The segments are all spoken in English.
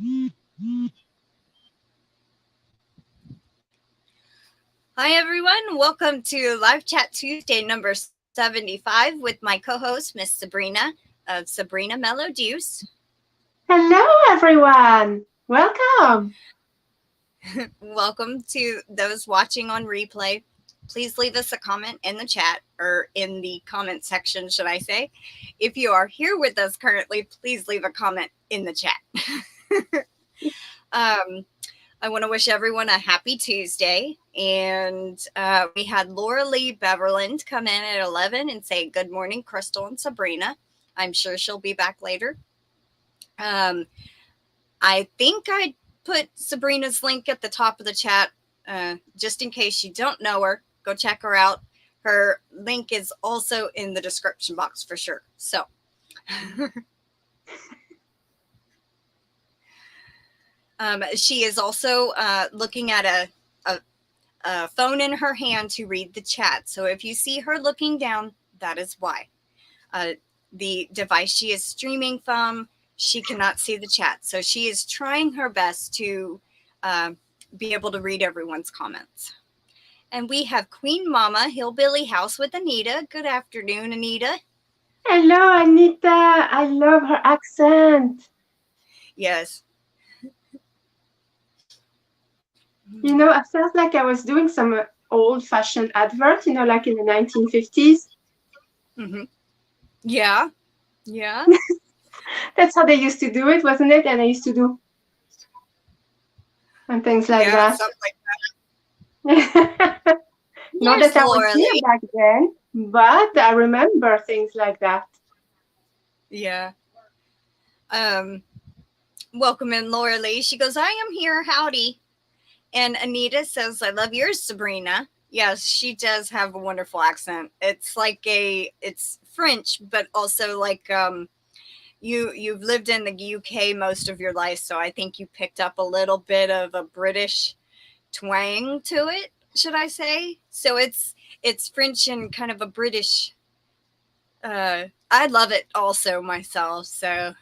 Hi, everyone. Welcome to Live Chat Tuesday number 75 with my co-host, Miss Sabrina of Sabrina Mellow Deuce. Hello, everyone. Welcome. Welcome to those watching on replay. Please leave us a comment in the chat, or in the comment section, should I say. If you are here with us currently, please leave a comment in the chat. I want to wish everyone a happy Tuesday. And we had Lorele Beverland come in at 11 and say, good morning, Crystal and Sabrina. I'm sure she'll be back later. I think I put Sabrina's link at the top of the chat, just in case you don't know her. Go check her out. Her link is also in the description box for sure. So... she is also looking at a phone in her hand to read the chat. So if you see her looking down, that is why. The device she is streaming from, she cannot see the chat. So she is trying her best to be able to read everyone's comments. And we have Queen Mama, Hillbilly House with Anita. Good afternoon, Anita. Hello, Anita. I love her accent. Yes. You know, I felt like I was doing some old-fashioned advert, you know, like in the 1950s. Mm-hmm. Yeah. Yeah. That's how they used to do it, wasn't it? And I used to do and things like that. Something like that. Not that I was here back then, but I remember things like that. Yeah. Welcome in, Lorele. She goes, I am here. Howdy. And Anita says, I love yours, Sabrina. Yes, she does have a wonderful accent. It's like it's French, but also like you've lived in the UK most of your life, so I think you picked up a little bit of a British twang to it, should I say? So it's French and kind of a British. I love it also myself. So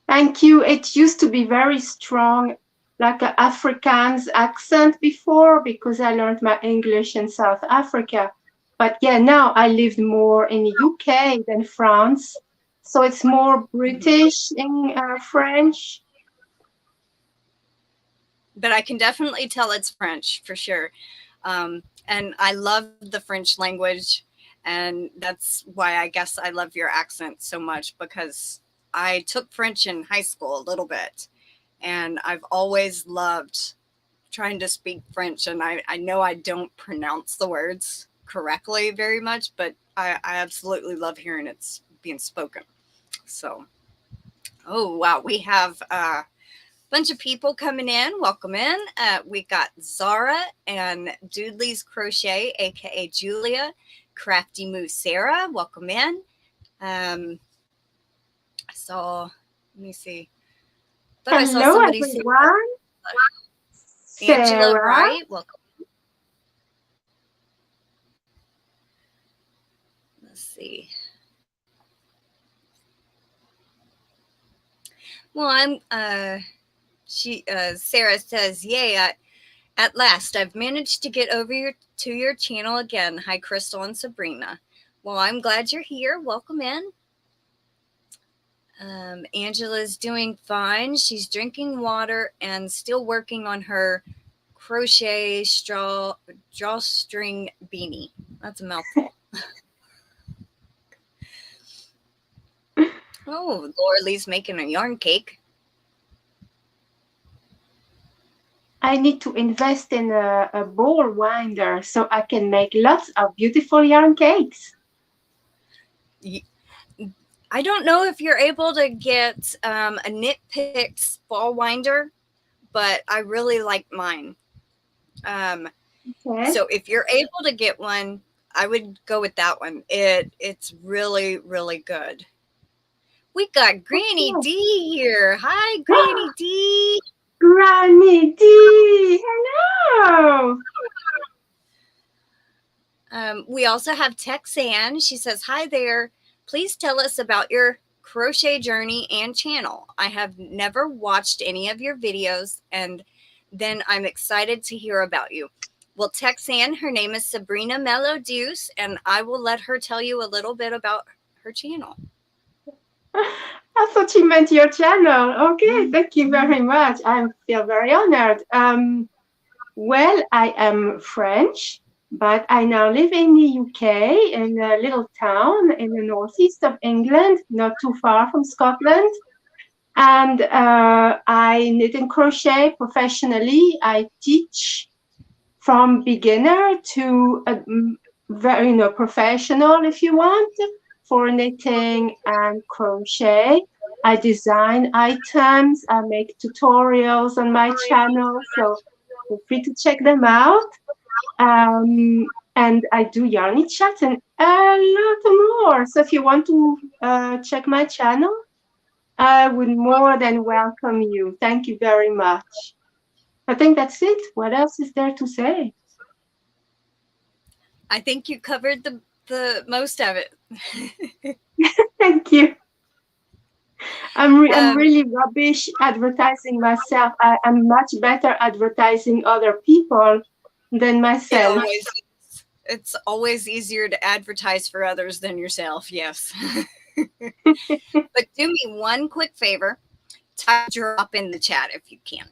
Thank you. It used to be very strong, like an Afrikaans accent before, because I learned my English in South Africa. But yeah, now I lived more in the UK than France. So it's more British in French. But I can definitely tell it's French for sure. And I love the French language. And that's why I guess I love your accent so much, because I took French in high school a little bit. And I've always loved trying to speak French. And I know I don't pronounce the words correctly very much, but I absolutely love hearing it being spoken. So, oh, wow. We have bunch of people coming in. Welcome in. We got Zara and Doodley's Crochet, aka Julia, Crafty Moose Sarah. Welcome in. I saw, let me see. Thought I saw Hello, somebody everyone. say Angela, Sarah. right? Welcome. Let's see. Well, Sarah says, yay, at last, I've managed to get over to your channel again. Hi, Crystal and Sabrina. Well, I'm glad you're here. Welcome in. Angela's doing fine. She's drinking water and still working on her crochet drawstring beanie. That's a mouthful. Oh, Lorele's making a yarn cake. I need to invest in a ball winder so I can make lots of beautiful yarn cakes. I don't know if you're able to get a Knit Picks ball winder, but I really like mine. Okay. So if you're able to get one, I would go with that one. It's really, really good. We got Granny D here. Hi, Granny D. Granny D. Hello. We also have Texan. She says, hi there. Please tell us about your crochet journey and channel. I have never watched any of your videos, and then I'm excited to hear about you. Well, Texan, her name is Sabrina Melodius, and I will let her tell you a little bit about her channel. I thought you meant your channel. Okay, thank you very much. I feel very honored. Well, I am French, but I now live in the UK, in a little town in the northeast of England, not too far from Scotland. And I knit and crochet professionally. I teach from beginner to very, professional, if you want, for knitting and crochet. I design items. I make tutorials on my channel, so feel free to check them out. And I do Yarny Chat and a lot more. So if you want to check my channel, I would more than welcome you. Thank you very much. I think that's it. What else is there to say? I think you covered the most of it. Thank you. I'm really rubbish advertising myself. I'm much better advertising other people than myself. It's always easier to advertise for others than yourself. Yes. But do me one quick favor. Type drop in the chat if you can,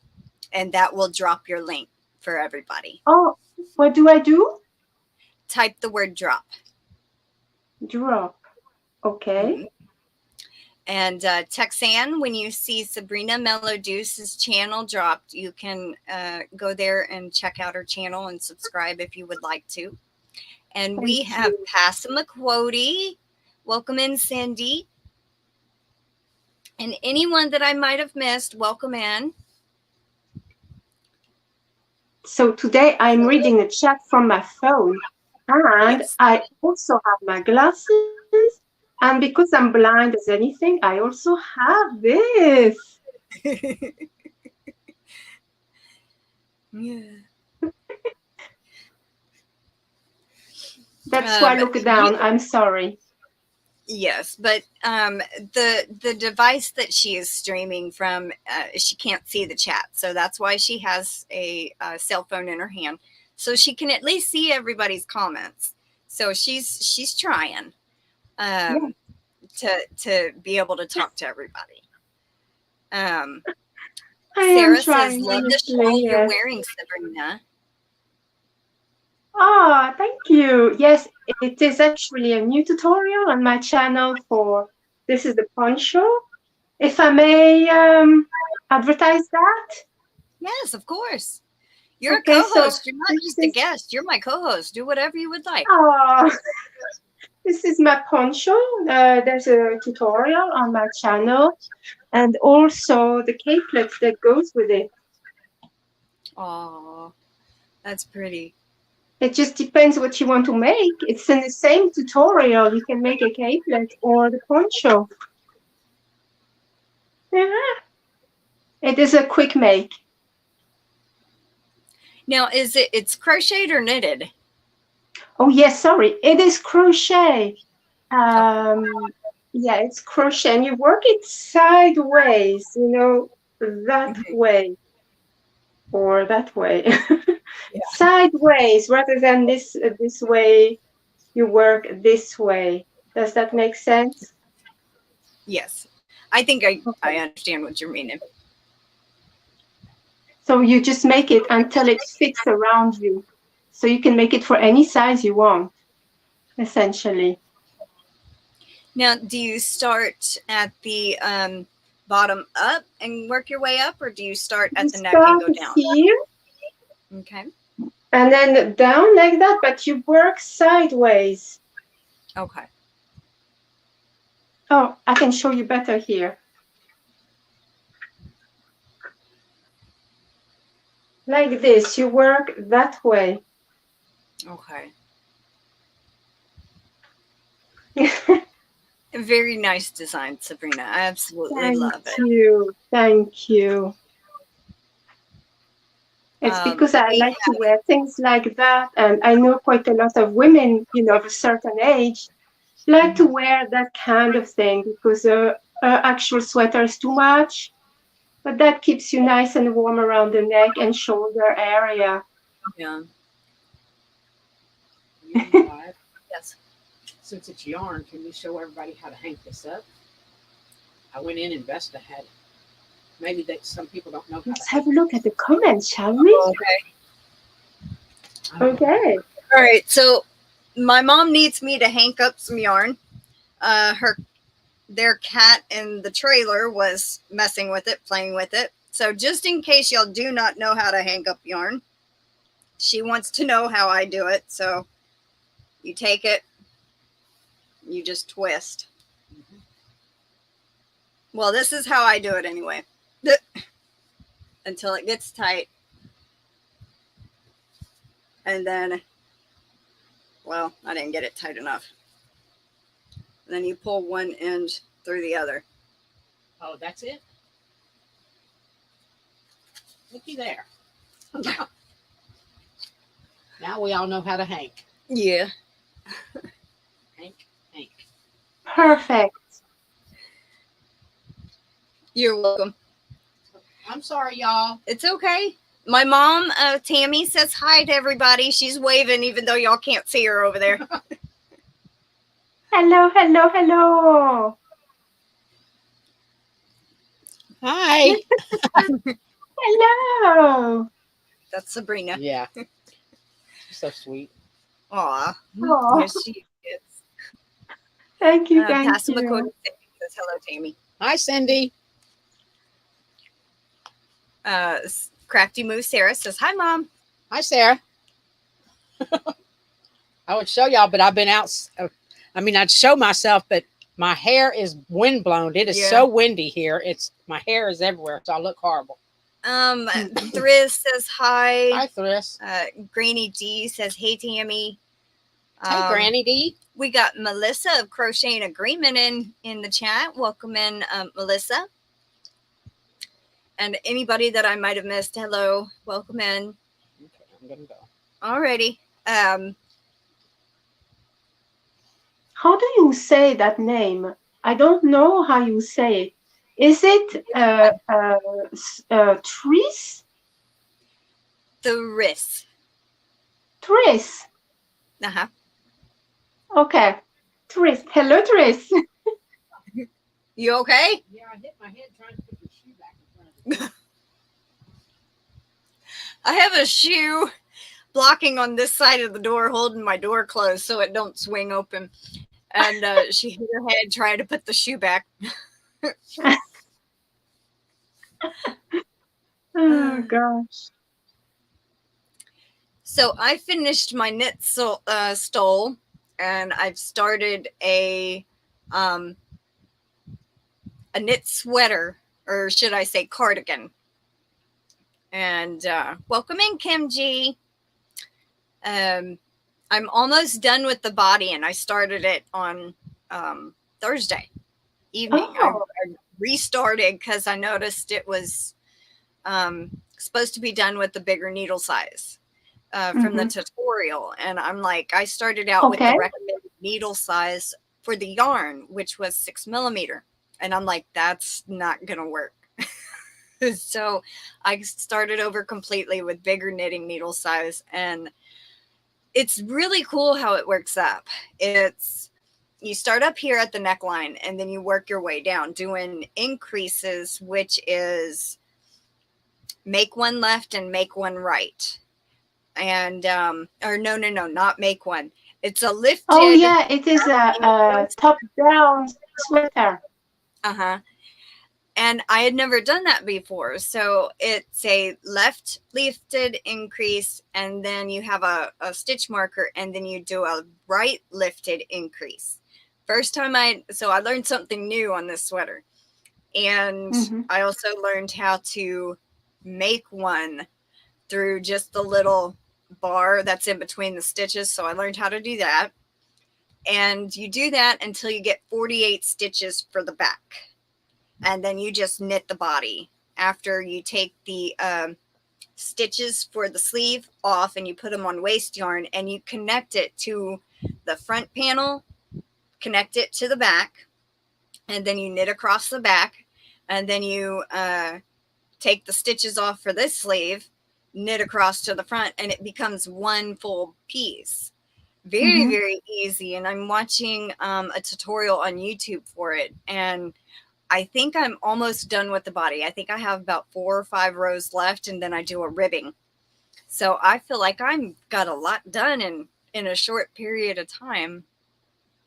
and that will drop your link for everybody. Oh, what do I do? Type the word drop. Drop. Okay. Mm-hmm. And Texan, when you see Sabrina Melodius' channel dropped, you can go there and check out her channel and subscribe if you would like to. And we have Passamaquoddy. Welcome in, Cindy. And anyone that I might have missed, welcome in. So today I'm reading a chat from my phone. And yes. I also have my glasses. And because I'm blind as anything, I also have this. Yeah. That's why I look down. I'm sorry. Yes, but the device that she is streaming from, she can't see the chat. So that's why she has a cell phone in her hand. So she can at least see everybody's comments. So she's trying. To be able to talk to everybody. Sarah says, love the shawl you're wearing, Sabrina. Oh, thank you. Yes, it is actually a new tutorial on my channel for, this is the poncho. If I may advertise that? Yes, of course. You're a co-host. You're not just a guest. You're my co-host. Do whatever you would like. Oh. This is my poncho. There's a tutorial on my channel, and also the capelet that goes with it. Oh, that's pretty. It just depends what you want to make. It's in the same tutorial. You can make a capelet or the poncho. Yeah. It is a quick make. Now, it's crocheted or knitted? Oh, yes, sorry. It is crochet. Yeah, it's crochet. And you work it sideways, that way or that way. Yeah. Sideways rather than this way. You work this way. Does that make sense? Yes. I think I understand what you're meaning. So you just make it until it fits around you. So you can make it for any size you want, essentially. Now, do you start at the bottom up and work your way up, or do you start at the neck and go down? Here. Okay. And then down like that, but you work sideways. Okay. Oh, I can show you better here. Like this, you work that way. Okay. Very nice design, Sabrina. I absolutely love it. Thank you. It's because I like to wear things like that, and I know quite a lot of women, of a certain age, like to wear that kind of thing because her actual sweater is too much, but that keeps you nice and warm around the neck and shoulder area. Yeah. You know what? Yes. Since it's yarn, can we show everybody how to hang this up? I went in and Vesta had. Maybe that some people don't know how Let's to have a hang. look at the comments, shall we? Okay. Okay. All right. So my mom needs me to hank up some yarn. Their cat in the trailer was messing with it, playing with it. So just in case y'all do not know how to hank up yarn, she wants to know how I do it. So you take it, you just twist. Well, this is how I do it anyway. Until it gets tight. And then, well, I didn't get it tight enough. And then you pull one end through the other. Oh, that's it? Looky there. Now we all know how to hank. Yeah. Hank, hank. Perfect. You're welcome. I'm sorry, y'all. It's okay. My mom, Tammy, says hi to everybody. She's waving even though y'all can't see her over there. Hello, hello, hello. Hi. Hello. That's Sabrina. Yeah. She's so sweet. Aw. Aw. Yes, she is. Thank you, thank Passamaquoddy you. says hello, Tammy. Hi, Cindy. Crafty Moose Sarah says hi, Mom. Hi, Sarah. I would show y'all, but I've been out. I'd show myself, but my hair is windblown. It is so windy here. My hair is everywhere, so I look horrible. Thriz says hi. Hi, Thriz. Granny D says hey, Tammy. Hey, Granny D. We got Melissa of Crochet and Agreement in the chat. Welcome in, Melissa. And anybody that I might have missed, hello, welcome in. Okay, I'm gonna go. Alrighty. How do you say that name? I don't know how you say it. Is it Tris? Thriz. Tris. Uh-huh. Okay. Tris. Hello, Tris. You okay? Yeah, I hit my head trying to put the shoe back in front of me. I have a shoe blocking on this side of the door, holding my door closed so it don't swing open. And she hit her head trying to put the shoe back. Oh, gosh. So I finished my knit stole, and I've started a knit sweater, or should I say cardigan. And welcome in, Kim G. I'm almost done with the body, and I started it on Thursday evening. Oh. I restarted because I noticed it was supposed to be done with the bigger needle size from the tutorial. And I'm like, I started out with the recommended needle size for the yarn, which was 6 millimeter. And I'm like, that's not going to work. So I started over completely with bigger knitting needle size, and it's really cool how it works up. You start up here at the neckline, and then you work your way down doing increases, which is make one left and make one right. And or no, not make one. It's a lifted. Oh yeah, it is a top-down sweater. Uh-huh. And I had never done that before. So it's a left lifted increase, and then you have a stitch marker, and then you do a right lifted increase. First time I learned something new on this sweater. And I also learned how to make one through just the little bar that's in between the stitches. So I learned how to do that. And you do that until you get 48 stitches for the back. And then you just knit the body. After you take the stitches for the sleeve off and you put them on waste yarn, and you connect it to the front panel, connect it to the back, and then you knit across the back, and then you take the stitches off for this sleeve, knit across to the front, and it becomes one full piece. Very, very easy. And I'm watching a tutorial on YouTube for it. And I think I'm almost done with the body. I think I have about 4 or 5 rows left, and then I do a ribbing. So I feel like I've got a lot done in a short period of time.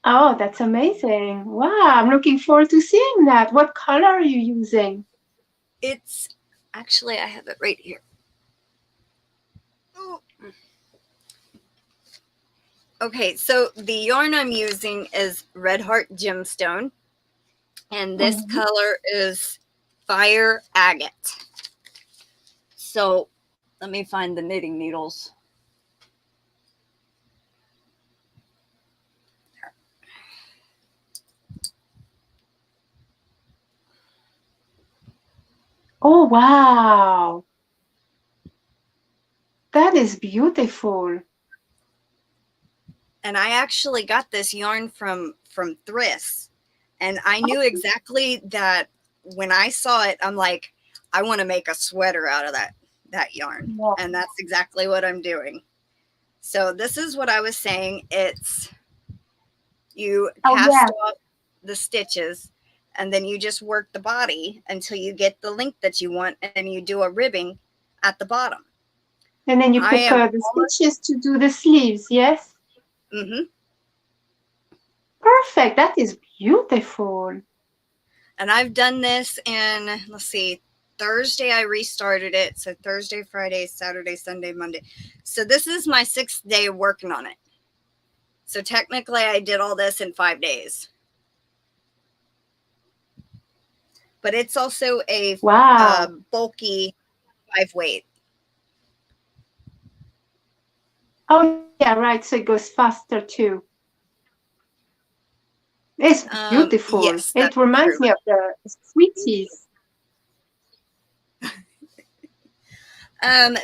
Oh, that's amazing. Wow, I'm looking forward to seeing that. What color are you using? It's actually, I have it right here. Ooh. Okay, so the yarn I'm using is Red Heart Gemstone, and this color is Fire Agate. So let me find the knitting needles. Oh, wow. That is beautiful. And I actually got this yarn from Thrifts, and I knew exactly that when I saw it. I'm like, I want to make a sweater out of that yarn, and that's exactly what I'm doing. So this is what I was saying. It's you cast off the stitches, and then you just work the body until you get the length that you want, and you do a ribbing at the bottom. And then you pick the stitches to do the sleeves, yes? Perfect. That is beautiful. And I've done this in, let's see, Thursday I restarted it. So Thursday, Friday, Saturday, Sunday, Monday. So this is my 6th day of working on it. So technically I did all this in 5 days. But it's also a bulky 5-weight. Oh, yeah, right. So it goes faster too. It's beautiful. Yes, it reminds me of the sweeties.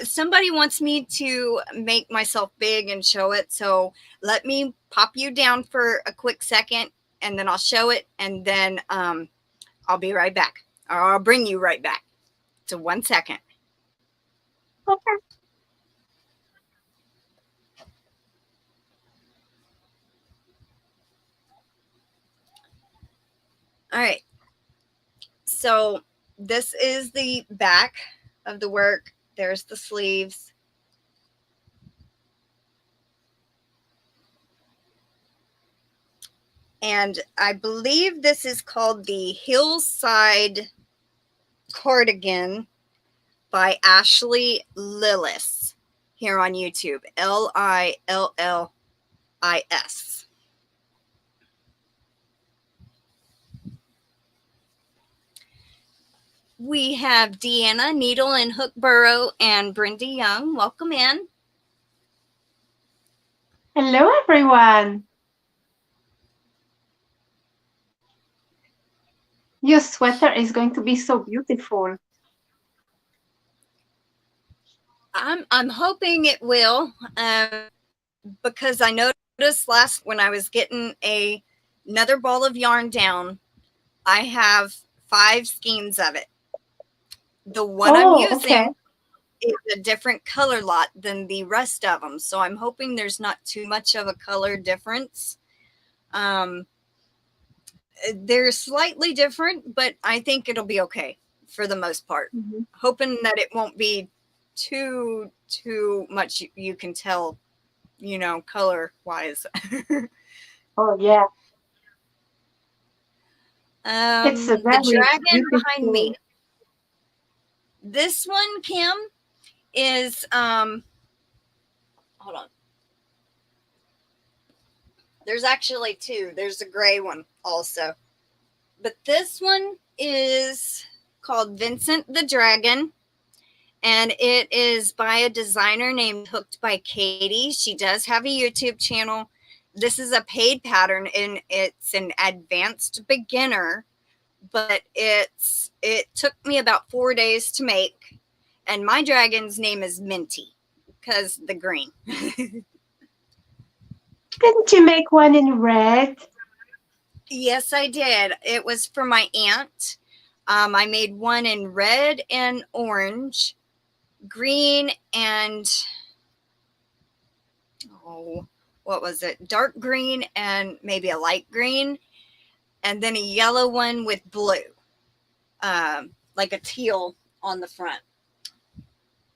Somebody wants me to make myself big and show it. So let me pop you down for a quick second, and then I'll show it, and then I'll be right back. Or I'll bring you right back. So 1 second. Okay. All right. So this is the back of the work. There's the sleeves. And I believe this is called the Hillside Cardigan by Ashley Lillis here on YouTube. Lillis. We have Deanna Needle and Hook Burrow and Brenda Young. Welcome in. Hello, everyone. Your sweater is going to be so beautiful. I'm hoping it will, because I noticed when I was getting another ball of yarn down, I have 5 skeins of it. The one I'm using is a different color lot than the rest of them. So I'm hoping there's not too much of a color difference. They're slightly different, but I think it'll be okay for the most part. Hoping that it won't be too much you can tell, color wise. Oh, yeah. It's the dragon behind me. This one, Kim, is hold on. There's actually 2. There's a gray one also. But this one is called Vincent the Dragon. And it is by a designer named Hooked by Katie. She does have a YouTube channel. This is a paid pattern, and it's an advanced beginner. But it took me about 4 days to make. And my dragon's name is Minty, because the green. Didn't you make one in red? Yes, I did. It was for my aunt. I made one in red and orange, green, and what was it? Dark green and maybe a light green, and then a yellow one with blue, like a teal on the front,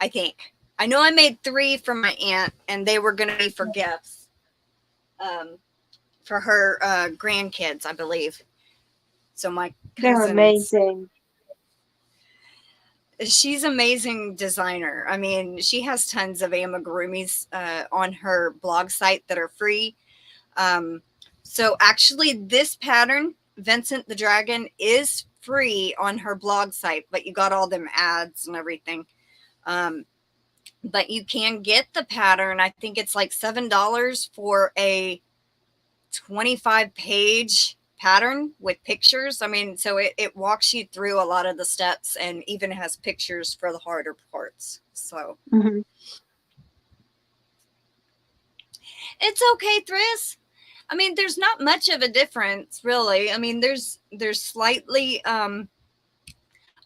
I think. I know I made 3 for my aunt, and they were going to be for gifts for her grandkids, I believe. So my They're cousins, amazing. she's an amazing designer. I mean, she has tons of amigurumis on her blog site that are free. So actually this pattern, Vincent the Dragon, is free on her blog site, but you got all them ads and everything. But you can get the pattern. I think it's like $7 for a 25-page pattern with pictures. I mean, so it walks you through a lot of the steps and even has pictures for the harder parts. So it's okay, Thris. I mean, there's not much of a difference, really. I mean, there's slightly, I'm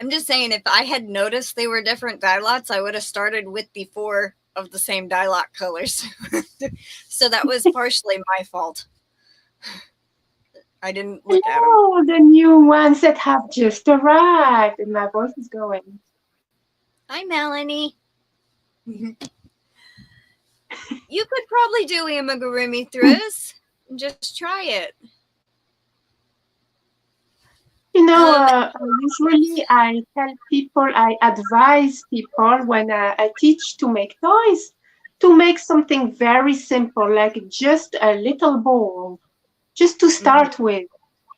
just saying, if I had noticed they were different dye lots, I would have started with the 4 of the same dye lot colors. So that was partially my fault. I didn't look at them. Oh, the new ones that have just arrived. And my voice is going. Hi, Melanie. You could probably do amigurumi, Thris. Just try it. You know, usually I tell people, I advise people when I teach to make toys, to make something very simple, like just a little ball, just to start with,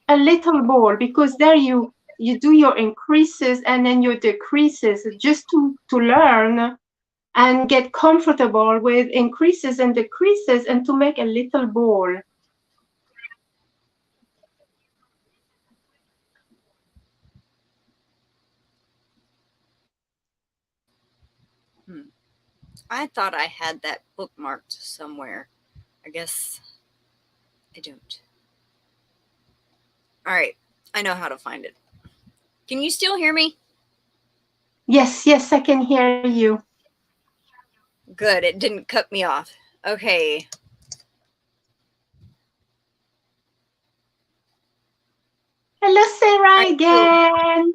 a little ball, because there you do your increases and then your decreases, just to learn and get comfortable with increases and decreases and to make a little ball. I thought I had that bookmarked somewhere. I guess I don't. All right. I know how to find it. Can you still hear me? Yes, yes, I can hear you. Good. It didn't cut me off. Okay. Hello, Sarah, again.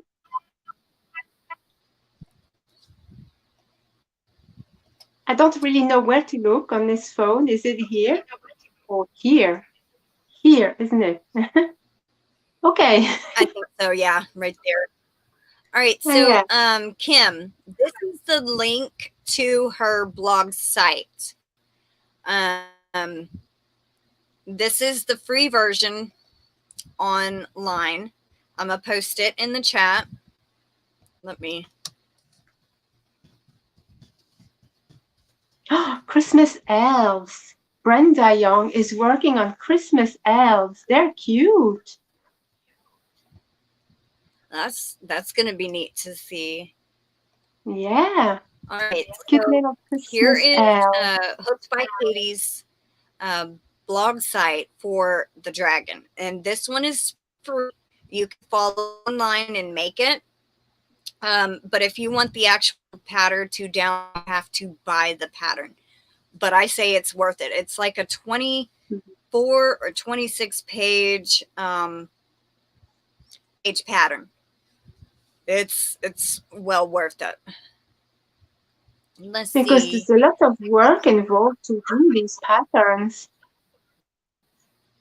I don't really know where to look on this phone. Is it here or here? Here, isn't it? Okay. I think so. Yeah, right there. All right. So, Kim, this is the link to her blog site. This is the free version online. I'm going to post it in the chat. Let me. Christmas elves. Brenda Young is working on Christmas elves. They're cute. That's going to be neat to see. Yeah. All right. Cute So little Christmas here is elves. Hooked by Katie's blog site for the dragon. And this one is free. You can follow online and make it. But if you want the actual pattern to down, you have to buy the pattern. But I say it's worth it. It's like a 24 or 26 page pattern. It's well worth it. Let's because see. there's a lot of work involved to do these patterns.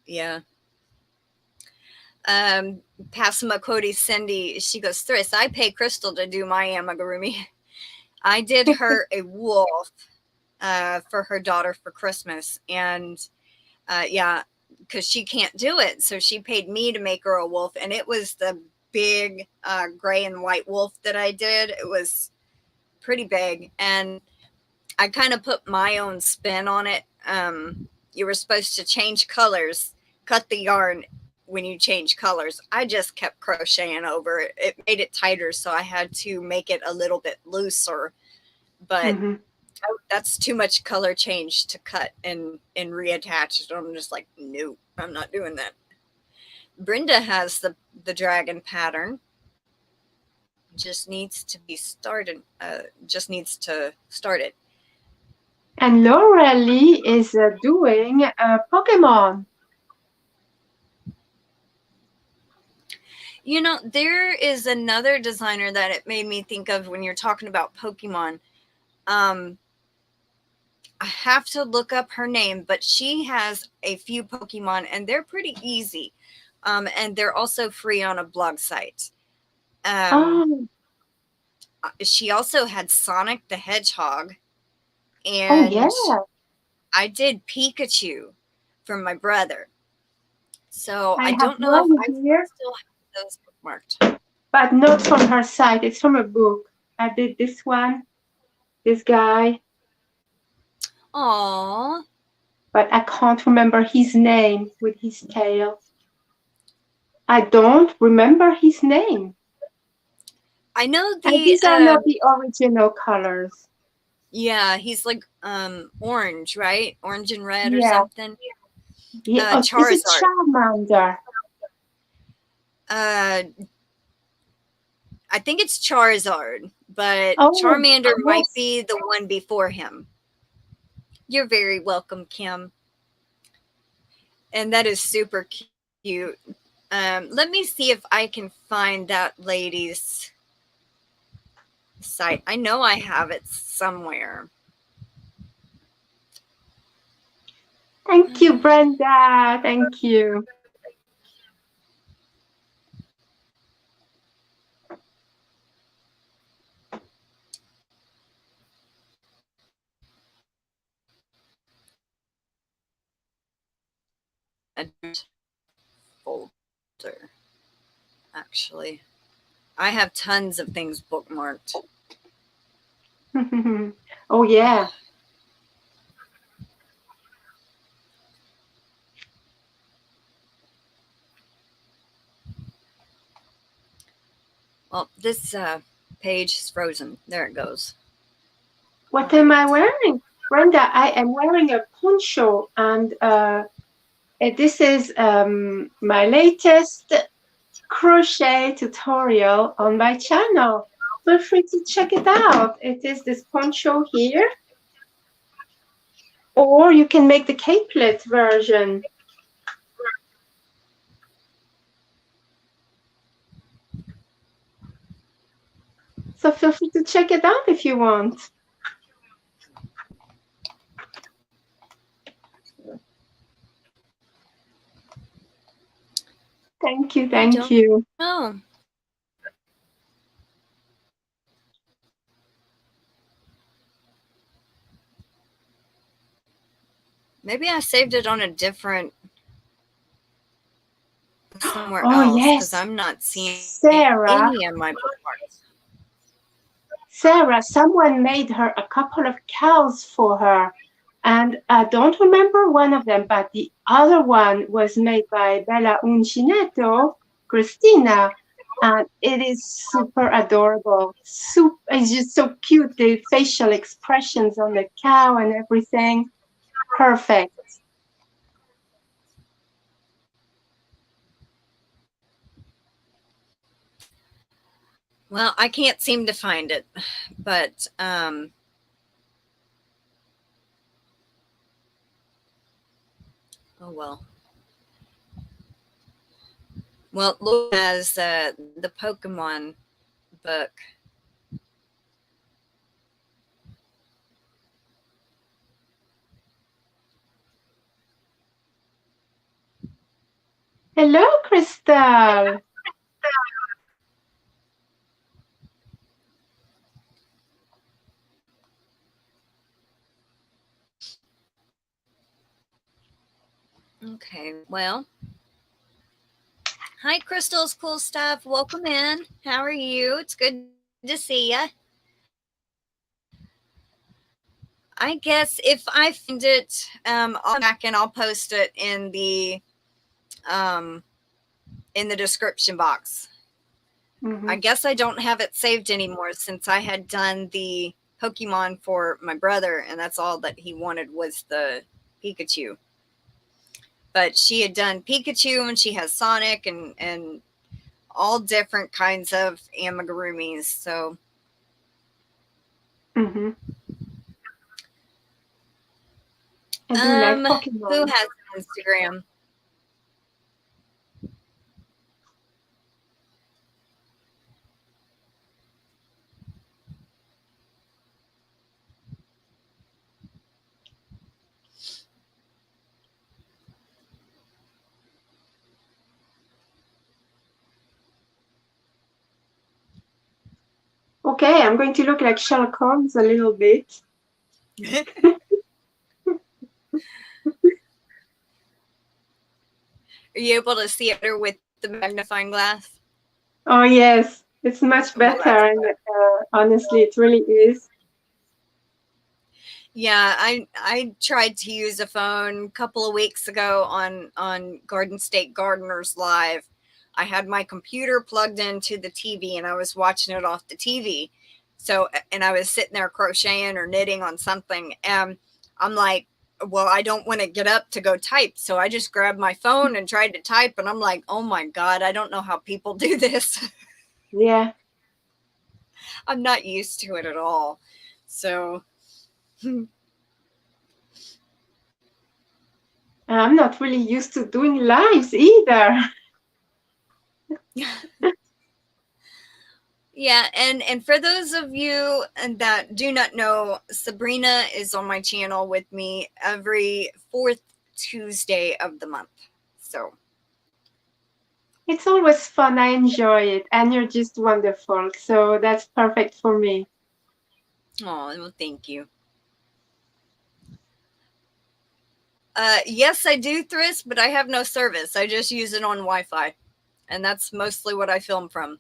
Yeah. Passamaquoddy Cindy, she goes, Thris, I pay Crystal to do my amigurumi. I did her a wolf for her daughter for Christmas. And yeah, because she can't do it. So she paid me to make her a wolf. And it was the big gray and white wolf that I did. It was pretty big. And I kind of put my own spin on it. You were supposed to change colors, cut the yarn when you change colors. I just kept crocheting over it. It made it tighter, so I had to make it a little bit looser. But that's too much color change to cut and reattach. So I'm just like, nope, I'm not doing that. Brenda has the dragon pattern. Just needs to be started. Just needs to start it. And Lorele is doing Pokemon. You know, there is another designer that it made me think of when you're talking about Pokemon. I have to look up her name, but she has a few Pokemon, and they're pretty easy. And they're also free on a blog site. She also had Sonic the Hedgehog. And I did Pikachu from my brother. So I don't know if I still have those bookmarked. But not from her site. It's from a book. I did this one. This guy. Aww. But I can't remember his name with his tail. I don't remember his name. I know and these are not the original colors. Yeah, he's like orange, right? Orange and red or something. Yeah. Charizard. Is it Charmander? I think it's Charizard, but Charmander might be the one before him. You're very welcome, Kim. And that is super cute. Let me see if I can find that lady's site. I know I have it somewhere. Thank you, Brenda. Thank you. A folder. Actually, I have tons of things bookmarked. Oh yeah. Well, this page is frozen. There it goes. What am I wearing? Brenda, I am wearing a poncho, and this is my latest crochet tutorial on my channel. Feel free to check it out. It is this poncho here, or you can make the capelet version. So feel free to check it out if you want. Thank you, thank you. Oh. Maybe I saved it on a different somewhere else because I'm not seeing any of my bookmarks. Sarah, someone made her a couple of cows for her, and I don't remember one of them, but the other one was made by Bella Uncinetto, Christina, and it is super adorable. It's just so cute, the facial expressions on the cow and everything. Perfect. Well, I can't seem to find it, but oh well. Well, Laura has the Pokemon book. Hello, Crystal. Okay, well. Hi, Crystal's cool stuff. Welcome in. How are you? It's good to see you. I guess if I find it, I'll come back and I'll post it in the description box. I guess I don't have it saved anymore since I had done the Pokemon for my brother, and that's all that he wanted was the Pikachu. but she had done Pikachu, and she has Sonic and all different kinds of amigurumis. So Mm-hmm. And do you like Pokemon? who has an Instagram? Okay, I'm going to look like Sherlock Holmes a little bit. Are you able to see it better with the magnifying glass? Oh, yes. It's much better. And honestly, it really is. Yeah, I tried to use a phone a couple of weeks ago on Garden State Gardeners Live. I had my computer plugged into the TV, and I was watching it off the TV. So, and I was sitting there crocheting or knitting on something, and I'm like, well, I don't want to get up to go type. So I just grabbed my phone and tried to type, and I'm like, oh my God, I don't know how people do this. Yeah. I'm not used to it at all. So I'm not really used to doing lives either. yeah, and for those of you that do not know, Sabrina is on my channel with me every 4th Tuesday of the month. So it's always fun. I enjoy it, and you're just wonderful. So that's perfect for me. oh, well, thank you. Yes, I do, Thris, but I have no service. I just use it on Wi-Fi, and that's mostly what I film from.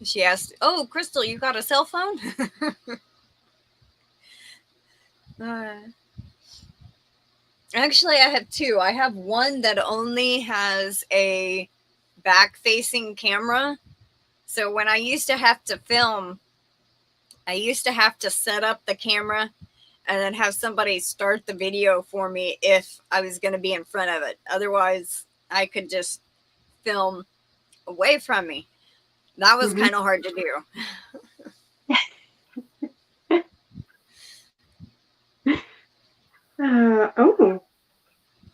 She asked, oh, Crystal, you got a cell phone? Actually, I have two. I have one that only has a back-facing camera. So when I used to have to film, I used to have to set up the camera and then have somebody start the video for me if I was going to be in front of it. Otherwise, I could just film away from me. That was kind of hard to do. Oh,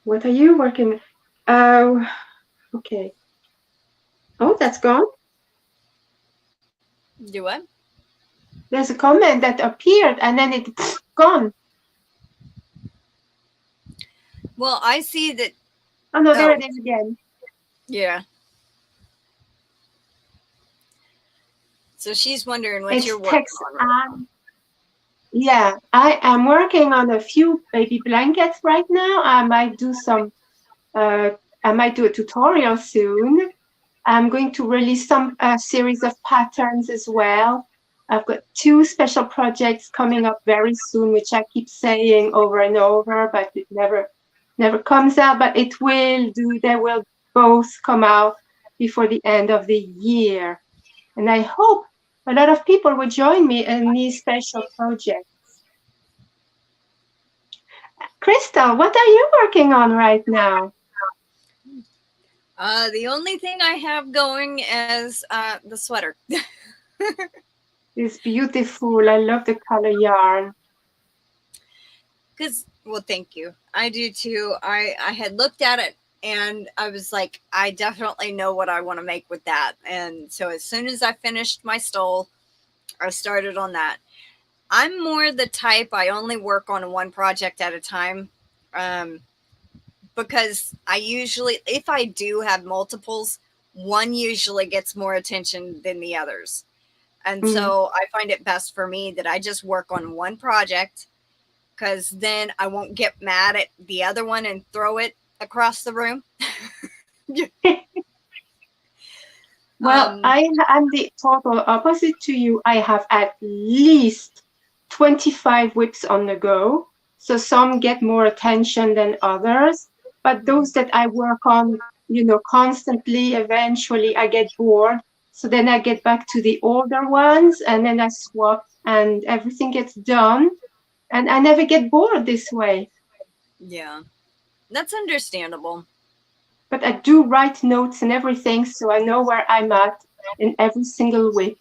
what are you working? Oh, okay. Oh, that's gone. Do what? There's a comment that appeared and then it's gone. Well, I see that. Oh no, there it is again. Yeah. So she's wondering what you're working on. Yeah, I am working on a few baby blankets right now. I might do a tutorial soon. I'm going to release some series of patterns as well. I've got 2 special projects coming up very soon, which I keep saying over and over, but it never comes out. But it will do. They will both come out before the end of the year, and I hope a lot of people will join me in these special projects. Crystal, what are you working on right now? The only thing I have going is the sweater. It's beautiful. I love the color yarn. Well, thank you. I do too. I had looked at it and I was like, I definitely know what I want to make with that. And so as soon as I finished my stole, I started on that. I'm more the type, I only work on one project at a time. Because I usually, if I do have multiples, one usually gets more attention than the others. And so I find it best for me that I just work on one project, because then I won't get mad at the other one and throw it across the room. Well, I'm the total opposite to you. I have at least 25 whips on the go. So some get more attention than others. But those that I work on, constantly, eventually I get bored. So then I get back to the older ones and then I swap and everything gets done. And I never get bored this way. Yeah, that's understandable. But I do write notes and everything, so I know where I'm at in every single whip.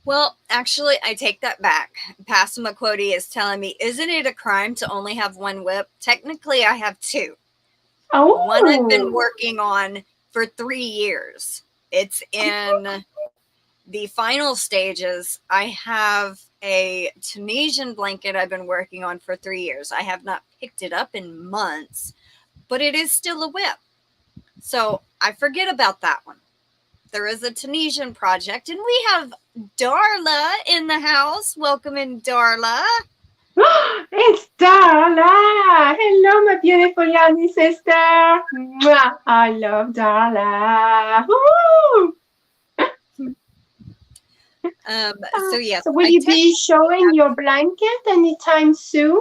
Well, actually, I take that back. Passamaquoddy is telling me, isn't it a crime to only have one whip? Technically, I have two. Oh, One I've been working on for 3 years. It's in the final stages. I have a Tunisian blanket I've been working on for 3 years. I have not picked it up in months, but it is still a whip. So I forget about that one. There is a Tunisian project, and we have Darla in the house. Welcome in, Darla. it's Darla. Hello, my beautiful Yarny sister. Mwah. I love Darla. Woo! So yes, so will you be showing your blanket anytime soon?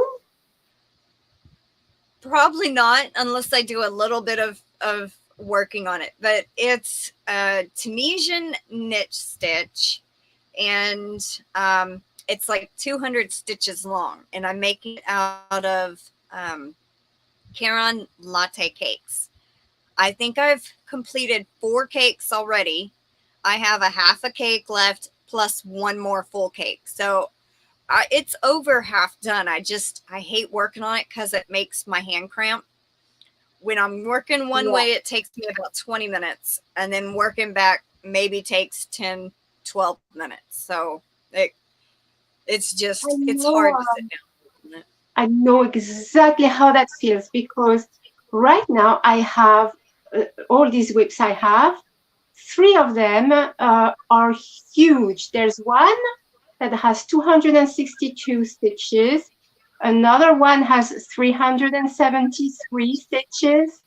Probably not, unless I do a little bit of working on it. But it's a Tunisian niche stitch, and it's like 200 stitches long, and I'm making it out of Caron latte cakes. I think I've completed 4 cakes already. I have a half a cake left plus one more full cake. So it's over half done. I hate working on it because it makes my hand cramp. When I'm working one way, it takes me about 20 minutes. And then working back maybe takes 10, 12 minutes. So it's just, it's hard to sit down. I know exactly how that feels, because right now I have all these whips I have. 3 of them are huge. There's one that has 262 stitches. Another one has 373 stitches.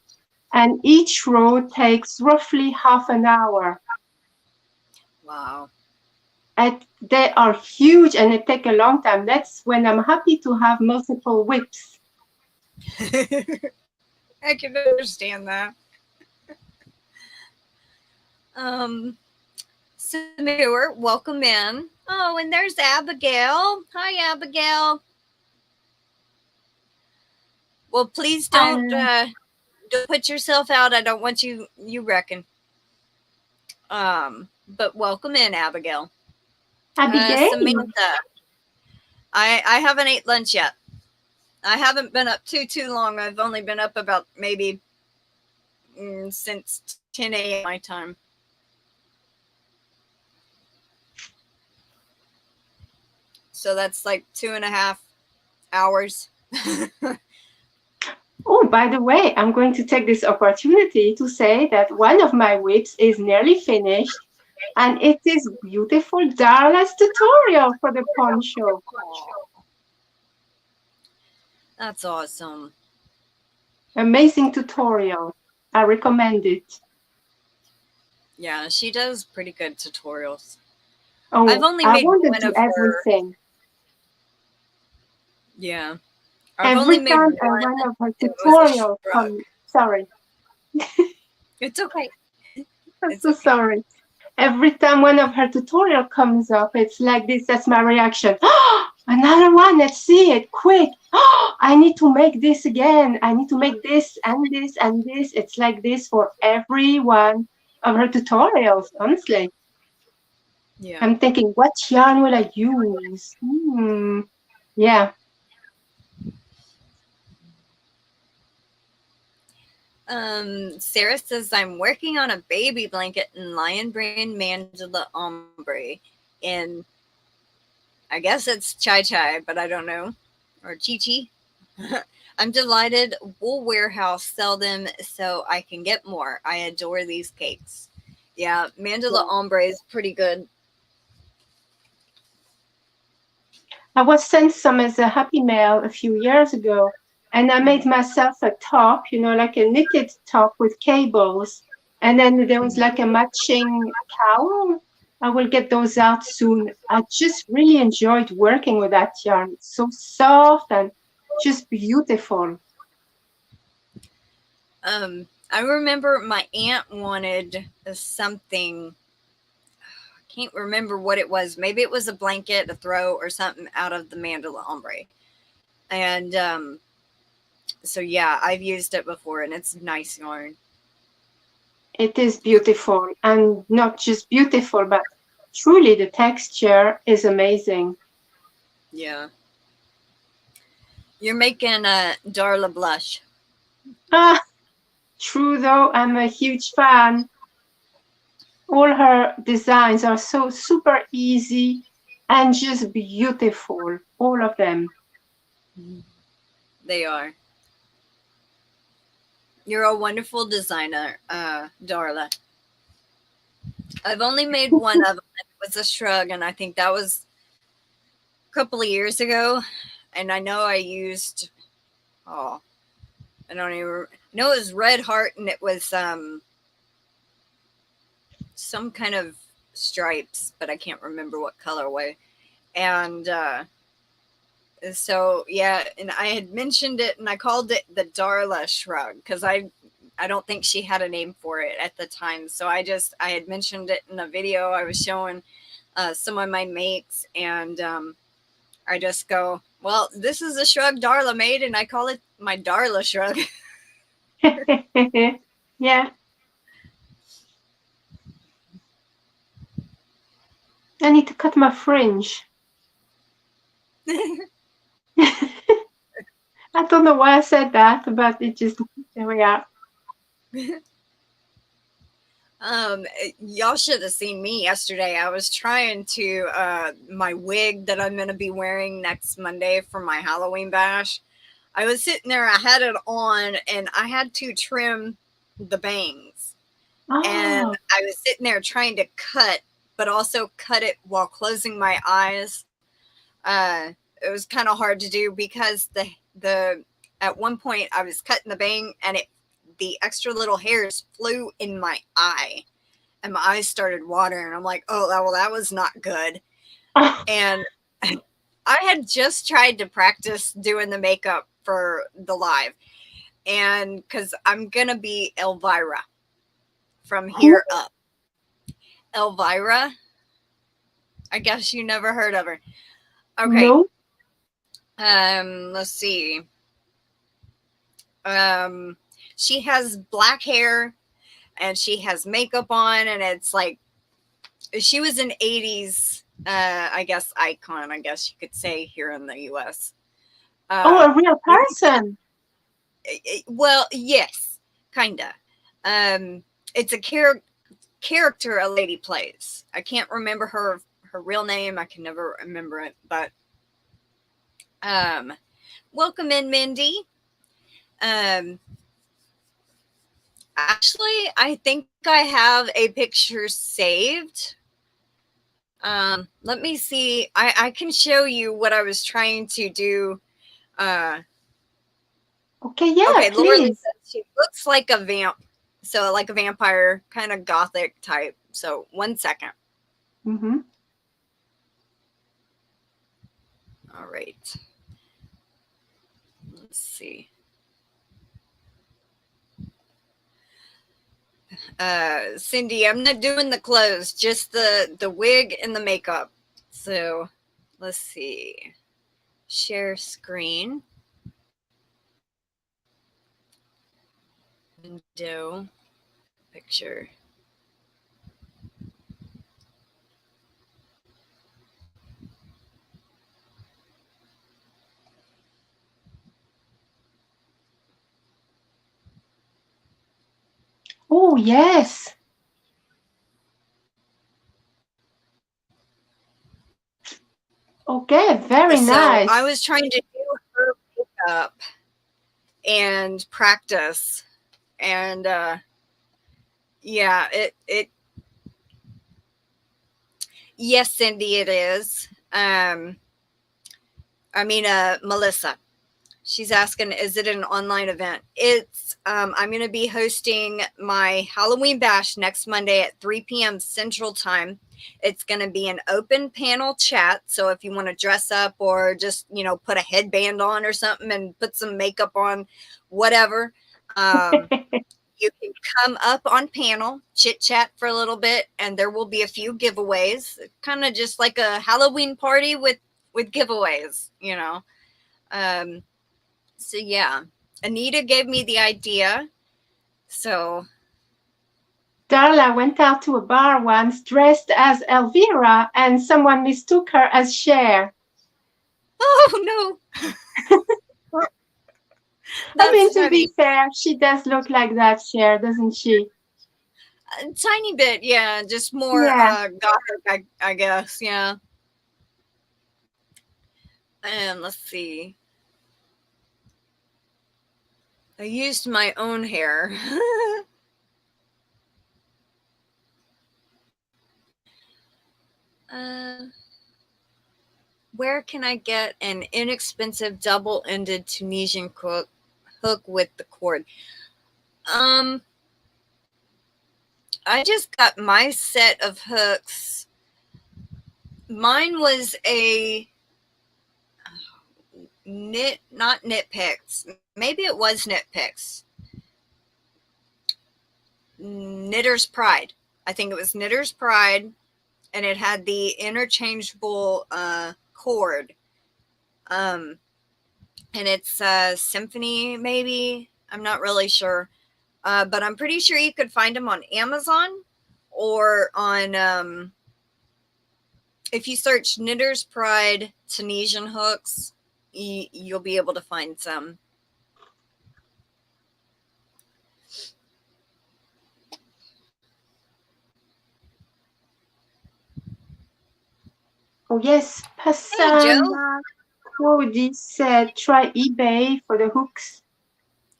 And each row takes roughly half an hour. Wow. And they are huge and it takes a long time. That's when I'm happy to have multiple whips. I can understand that. Samir, welcome in. Oh, and there's Abigail. Hi, Abigail. Well, please don't put yourself out. I don't want you wrecking. But welcome in, Abigail. Abigail. Samantha. I haven't ate lunch yet. I haven't been up too long. I've only been up about maybe since 10 a.m. my time. So that's like 2.5 hours. Oh, by the way, I'm going to take this opportunity to say that one of my whips is nearly finished, and it is beautiful Darla's tutorial for the poncho. That's awesome. Amazing tutorial. I recommend it. Yeah, she does pretty good tutorials. Oh, I've only made one of everything. Yeah. Every time one of her tutorials comes, sorry. It's okay. I'm so sorry. Every time one of her tutorial comes up, it's like this. That's my reaction. Oh, another one. Let's see it quick. Oh, I need to make this again. I need to make this and this and this. It's like this for every one of her tutorials, honestly. Yeah. I'm thinking, what yarn will I use? Yeah. Sarah says, I'm working on a baby blanket in Lion Brand Mandala Ombre in, I guess it's Chai Chai, but I don't know, or Chi Chi. I'm delighted Wool Warehouse sell them so I can get more. I adore these cakes. Yeah, Mandala Ombre is pretty good. I was sent some as a Happy Mail a few years ago, and I made myself a top, like a knitted top with cables. And then there was like a matching cowl. I will get those out soon. I just really enjoyed working with that yarn. It's so soft and just beautiful. I remember my aunt wanted something. I can't remember what it was. Maybe it was a blanket, a throw, or something out of the Mandala Ombre. And so yeah, I've used it before, and it's nice yarn. It is beautiful, and not just beautiful, but truly the texture is amazing. Yeah. You're making a Darla blush. Ah, true though, I'm a huge fan. All her designs are so super easy and just beautiful, all of them. They are. You're a wonderful designer, Darla. I've only made one of them. It was a shrug, and I think that was a couple of years ago. And I know I used, I don't even know, it was Red Heart, and it was some kind of stripes, but I can't remember what colorway. And so yeah, and I had mentioned it, and I called it the Darla shrug because I don't think she had a name for it at the time. So I had mentioned it in a video I was showing some of my makes, and I just go, well, this is a shrug Darla made, and I call it my Darla shrug. Yeah. I need to cut my fringe. I don't know why I said that, but it just, there we are. Y'all should have seen me yesterday. I was trying to my wig that I'm gonna be wearing next Monday for my Halloween bash. I was sitting there, I had it on, and I had to trim the bangs. Oh. And I was sitting there trying to cut, but also cut it while closing my eyes. It was kind of hard to do because the at one point I was cutting the bang, and the extra little hairs flew in my eye, and my eyes started watering. I'm like, oh, well, that was not good. And I had just tried to practice doing the makeup for the live, and because I'm gonna be Elvira from here up. Elvira, I guess you never heard of her. Okay. No. Let's see. She has black hair, and she has makeup on, and it's like she was an 80s I guess icon, I guess you could say, here in the US. A real person. Well, yes, kinda. It's a character a lady plays. I can't remember her real name. I can never remember it, but welcome in, Mindy. Actually, I think I have a picture saved. Let me see. I can show you what I was trying to do. Okay, yeah, okay, Lorele please. says she looks like a vamp. So like a vampire, kind of gothic type. So 1 second. Mm-hmm. All right. Let's see. Cindy, I'm not doing the clothes, just the wig and the makeup. So let's see. Share screen. Window. Picture. Oh, yes. Okay, very nice. So I was trying to do her makeup and practice, and yeah, it yes, Cindy, it is. Melissa, she's asking, is it an online event? It's I'm going to be hosting my Halloween bash next Monday at 3 p.m. Central Time. It's going to be an open panel chat. So if you want to dress up or just, put a headband on or something and put some makeup on, whatever, you can come up on panel, chit chat for a little bit, and there will be a few giveaways, kind of just like a Halloween party with giveaways, So yeah, Anita gave me the idea. So Darla went out to a bar once dressed as Elvira, and someone mistook her as Cher. oh no. I mean, That's to be funny. fair, she does look like that, Cher, doesn't she? A tiny bit, yeah. Just more Yeah. gothic, I guess. Yeah. And let's see. I used my own hair. uh, where can I get an inexpensive double-ended Tunisian hook with the cord? I just got my set of hooks. Mine was a not Knit Picks. Maybe it was Knit Picks. Knitter's Pride. I think it was Knitter's Pride, and it had the interchangeable cord. And it's Symphony, maybe. I'm not really sure. But I'm pretty sure you could find them on Amazon or on, if you search Knitter's Pride Tunisian hooks, you'll be able to find some. Oh, yes. Hey, Joe. Cody said try eBay for the hooks.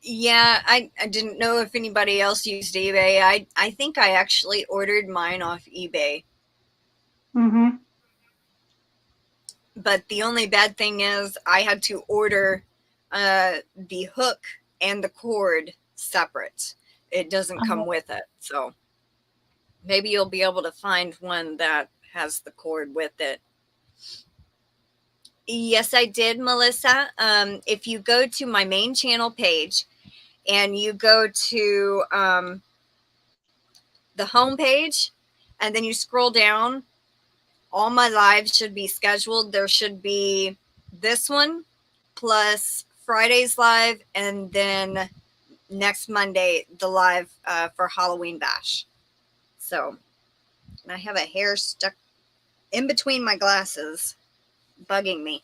Yeah, I didn't know if anybody else used eBay. I think I actually ordered mine off eBay. Mm-hmm. But the only bad thing is I had to order the hook and the cord separate. It doesn't come with it. So maybe you'll be able to find one that has the cord with it. Yes, I did, Melissa. If you go to my main channel page and you go to the home page and then you scroll down, all my lives should be scheduled. There should be this one plus Friday's live, and then next Monday, the live for Halloween Bash. So I have a hair stuck in between my glasses, bugging me.